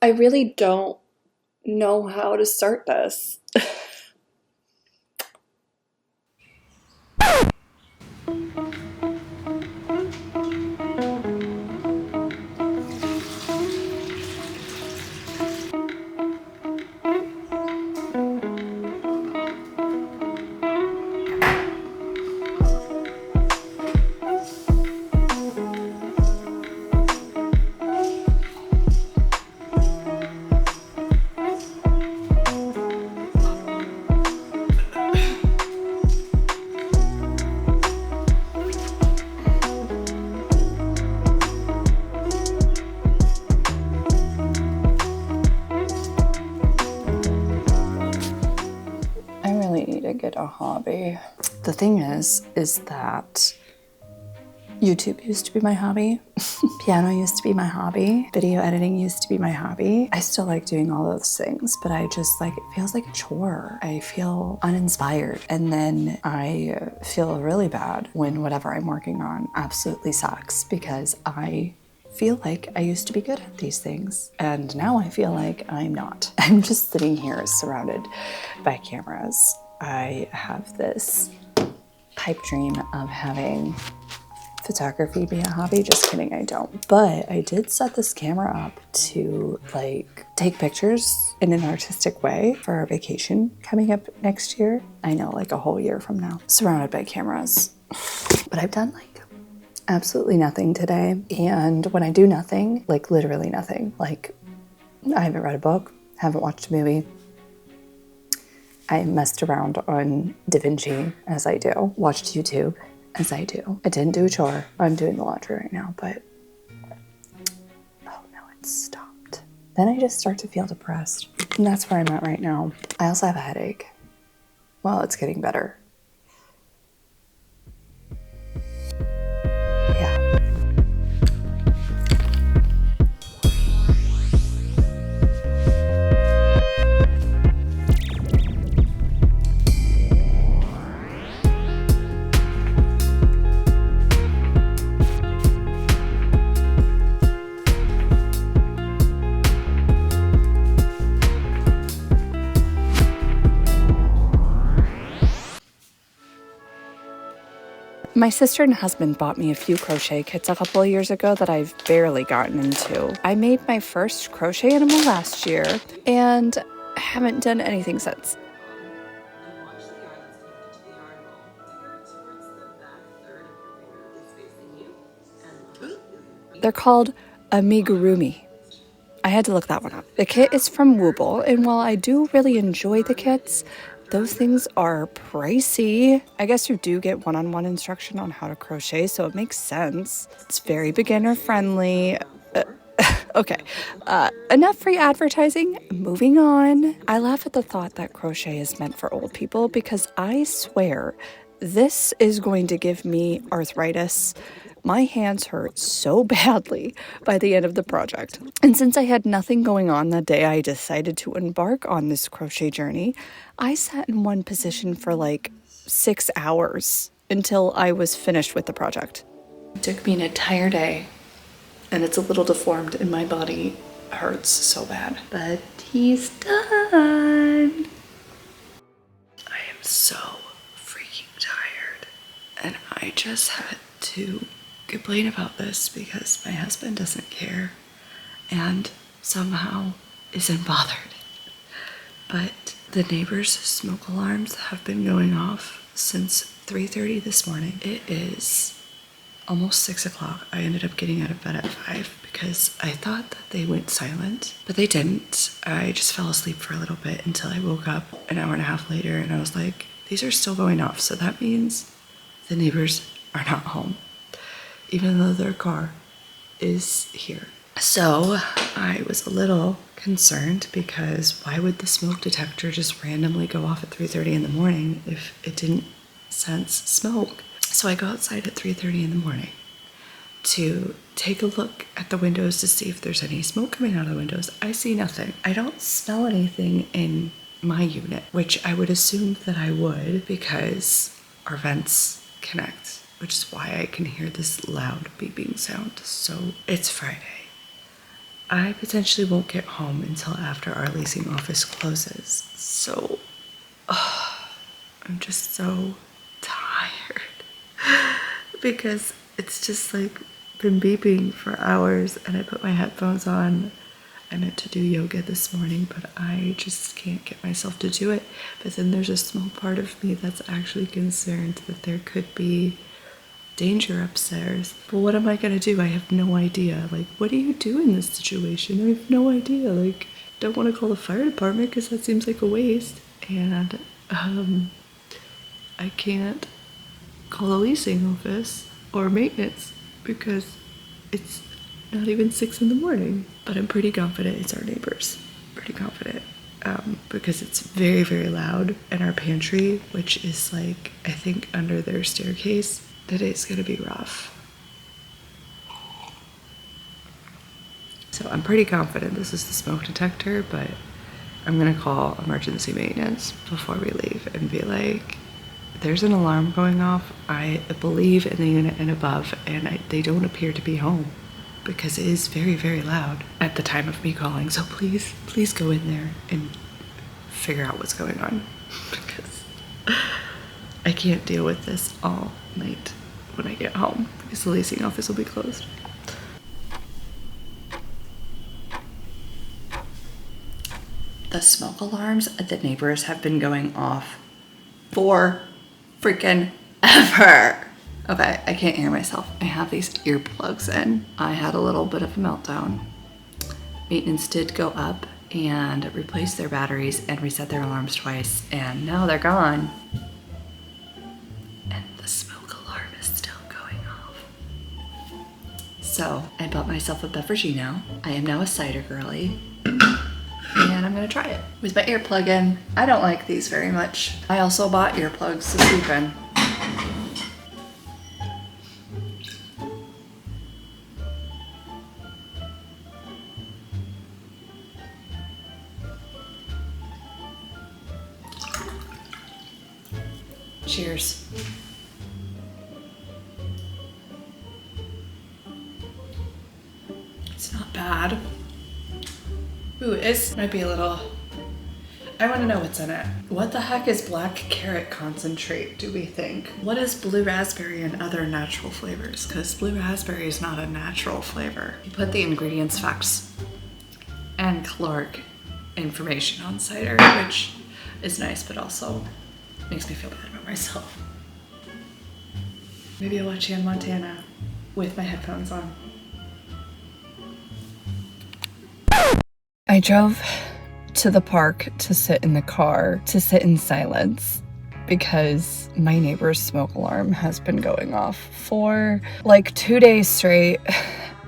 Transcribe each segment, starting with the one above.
I really don't know how to start this. I really need to get a hobby. The thing is that YouTube used to be my hobby. Piano used to be my hobby. Video editing used to be my hobby. I still like doing all those things, but I just like, it feels like a chore. I feel uninspired. And then I feel really bad when whatever I'm working on absolutely sucks because I feel like I used to be good at these things. And now I feel like I'm not. I'm just sitting here surrounded by cameras. I have this pipe dream of having photography be a hobby. Just kidding, I don't. But I did set this camera up to like take pictures in an artistic way for our vacation coming up next year. I know, like a whole year from now, surrounded by cameras. But I've done like absolutely nothing today. And when I do nothing, like literally nothing, like I haven't read a book, haven't watched a movie. I messed around on Davinci as I do, watched YouTube as I do. I didn't do a chore. I'm doing the laundry right now, but oh no, it's stopped. Then I just start to feel depressed. And that's where I'm at right now. I also have a headache. Well, it's getting better. Yeah. My sister and husband bought me a few crochet kits a couple of years ago that I've barely gotten into. I made my first crochet animal last year and haven't done anything since. They're called amigurumi. I had to look that one up. The kit is from Wooble, and while I do really enjoy the kits, those things are pricey. I guess you do get one-on-one instruction on how to crochet, so it makes sense. It's very beginner friendly. Okay, enough free advertising. Moving on. I laugh at the thought that crochet is meant for old people because I swear this is going to give me arthritis. My hands hurt so badly by the end of the project. And since I had nothing going on the day I decided to embark on this crochet journey, I sat in one position for like 6 hours until I was finished with the project. It took me an entire day, and it's a little deformed and my body hurts so bad. But he's done. I am so freaking tired, and I just had to complain about this because my husband doesn't care and somehow isn't bothered. But the neighbors' smoke alarms have been going off since 3:30 this morning. It is almost 6 o'clock. I ended up getting out of bed at 5 because I thought that they went silent, but they didn't. I just fell asleep for a little bit until I woke up an hour and a half later and I was like, these are still going off. So that means the neighbors are not home, even though their car is here. So I was a little concerned because why would the smoke detector just randomly go off at 3:30 in the morning if it didn't sense smoke? So I go outside at 3:30 in the morning to take a look at the windows to see if there's any smoke coming out of the windows. I see nothing. I don't smell anything in my unit, which I would assume that I would because our vents connect, which is why I can hear this loud beeping sound. So it's Friday. I potentially won't get home until after our leasing office closes. So, I'm just so tired because it's just like been beeping for hours, and I put my headphones on. I meant to do yoga this morning, but I just can't get myself to do it. But then there's a small part of me that's actually concerned that there could be danger upstairs. But what am I gonna do? I have no idea. Like, what do you do in this situation? I have no idea. Like, don't want to call the fire department because that seems like a waste. And I can't call the leasing office or maintenance because it's not even 6 in the morning. But I'm pretty confident it's our neighbors. Pretty confident. Because it's very, very loud in our pantry, which is like, I think under their staircase. Today's gonna be rough. So I'm pretty confident this is the smoke detector, but I'm gonna call emergency maintenance before we leave and be like, there's an alarm going off. I believe in the unit and above, and they don't appear to be home because it is very, very loud at the time of me calling. So please go in there and figure out what's going on because I can't deal with this all night when I get home because the leasing office will be closed. The smoke alarms at the neighbors have been going off for freaking ever. Okay, I can't hear myself. I have these earplugs in. I had a little bit of a meltdown. Maintenance did go up and replace their batteries and reset their alarms twice, and now they're gone. And the smoke alarm is still going off. So I bought myself a beverage now. I am now a cider girly. And I'm gonna try it with my earplug in. I don't like these very much. I also bought earplugs to sleep in. Cheers. It's not bad. Ooh, it might be a little... I want to know what's in it. What the heck is black carrot concentrate, do we think? What is blue raspberry and other natural flavors? Because blue raspberry is not a natural flavor. You put the ingredients, facts, and caloric information on cider, which is nice, but also makes me feel bad about myself. Maybe I'll watch Hannah Montana with my headphones on. I drove to the park to sit in the car, to sit in silence, because my neighbor's smoke alarm has been going off for like 2 days straight,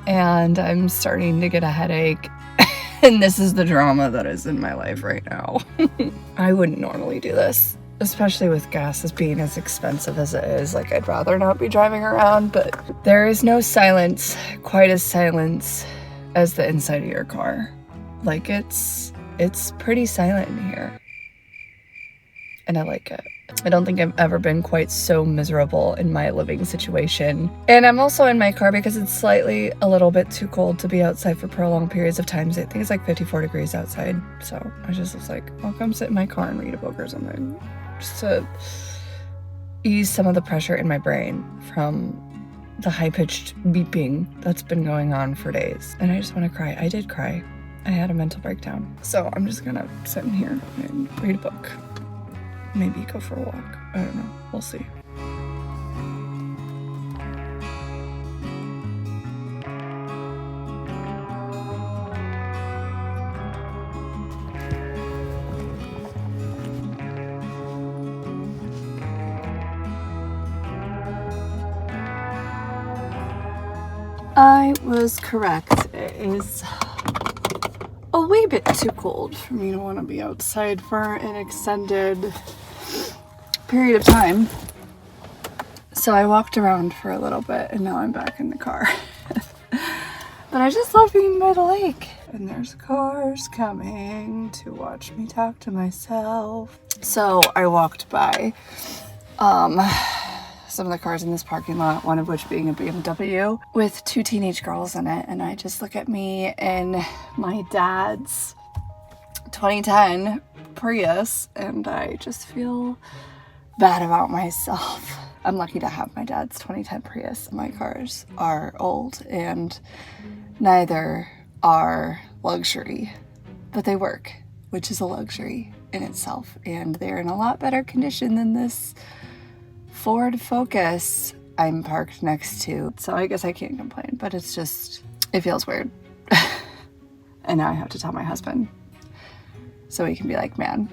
and I'm starting to get a headache. And this is the drama that is in my life right now. I wouldn't normally do this, especially with gas as being as expensive as it is. Like, I'd rather not be driving around, but there is no silence quite as silence as the inside of your car. Like, it's pretty silent in here, and I like it. I don't think I've ever been quite so miserable in my living situation. And I'm also in my car because it's slightly a little bit too cold to be outside for prolonged periods of time. I think it's like 54 degrees outside. So I just was like, I'll come sit in my car and read a book or something, just to ease some of the pressure in my brain from the high-pitched beeping that's been going on for days. And I just want to cry. I did cry. I had a mental breakdown. So I'm just gonna sit in here and read a book. Maybe go for a walk. I don't know. We'll see. I was correct. It is a wee bit too cold for me to want to be outside for an extended period of time. So I walked around for a little bit and now I'm back in the car. But I just love being by the lake. And there's cars coming to watch me talk to myself. So I walked by some some of the cars in this parking lot, one of which being a BMW with 2 teenage girls in it. And I just look at me in my dad's 2010 Prius and I just feel bad about myself. I'm lucky to have my dad's 2010 Prius. My cars are old and neither are luxury, but they work, which is a luxury in itself. And they're in a lot better condition than this Ford Focus I'm parked next to. So I guess I can't complain, but it's just, it feels weird. And now I have to tell my husband so he can be like, man,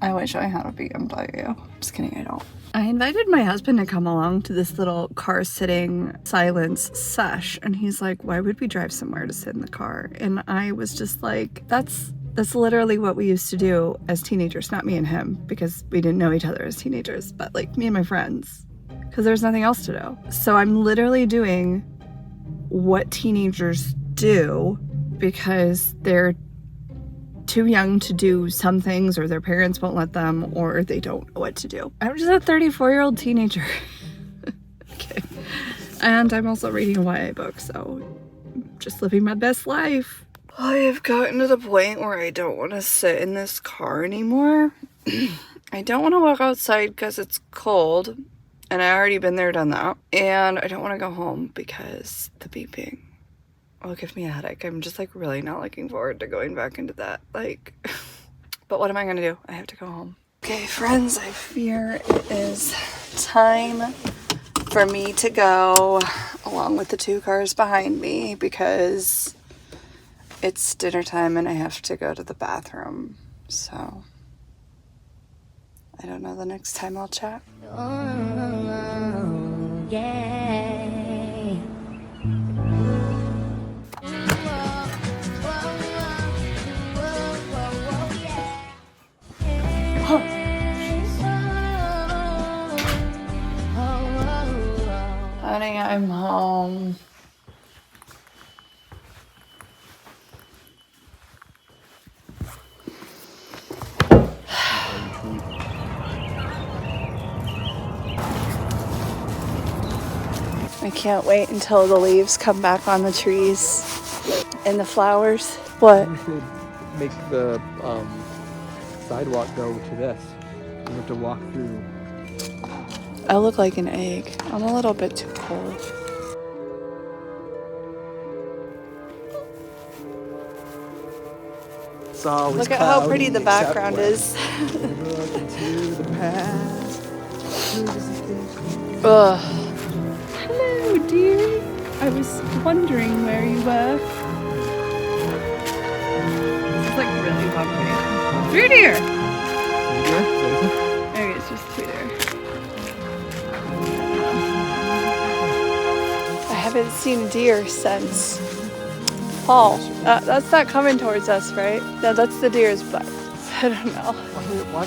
I wish I had a BMW. Just kidding, I don't. I invited my husband to come along to this little car sitting silence sesh, and he's like, why would we drive somewhere to sit in the car? And I was just like, that's literally what we used to do as teenagers. Not me and him, because we didn't know each other as teenagers, but like me and my friends, because there's nothing else to do. So I'm literally doing what teenagers do because they're too young to do some things, or their parents won't let them, or they don't know what to do. I'm just a 34-year-old teenager. Okay. And I'm also reading a YA book, so just living my best life. I have gotten to the point where I don't want to sit in this car anymore. I don't want to walk outside because it's cold, and I already been there, done that. And I don't want to go home because the beeping will give me a headache. I'm just like really not looking forward to going back into that. Like, but what am I gonna do? I have to go home. Okay, friends, I fear it is time for me to go along with the 2 cars behind me because it's dinner time and I have to go to the bathroom. So I don't know the next time I'll chat. Oh, yeah. Honey, I'm home. I can't wait until the leaves come back on the trees and the flowers. What? You should make the sidewalk go to this. You have to walk through. I look like an egg. I'm a little bit too cold. It's always Look at how cloudy pretty the except background when is. we look into the past. Ugh. Hello, dear. I was wondering where you were. It's like really hungry. True deer! There he is, just True deer. I haven't seen deer since fall. That's not coming towards us, right? No, that's the deer's butt. I don't know.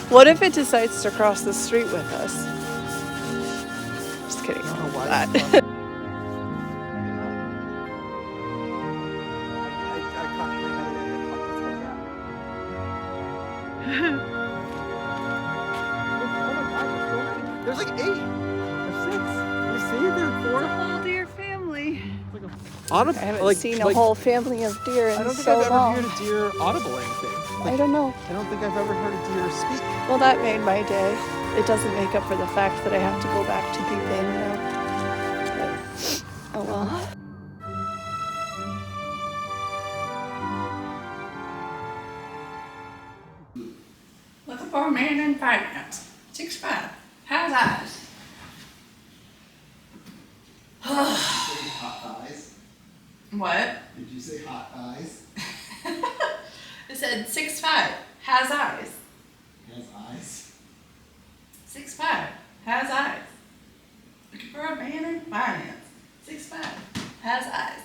What if it decides to cross the street with us? Just kidding. That. There's like 8 or 6. You see, there's 4. A whole deer family. I haven't seen a whole family of deer in I don't think so I've long. ever heard a deer audible or anything. I don't know. I don't think I've ever heard a deer speak. Well, that made my day. It doesn't make up for the fact that I have to go back to beeping now. But, oh well. Looking for a man in finance. 6'5". How's eyes? Hot eyes? What? Did you say hot eyes? It said 6'5". Has eyes. Has eyes? 6'5". Has eyes. Looking for a man in finance. 6'5". Has eyes.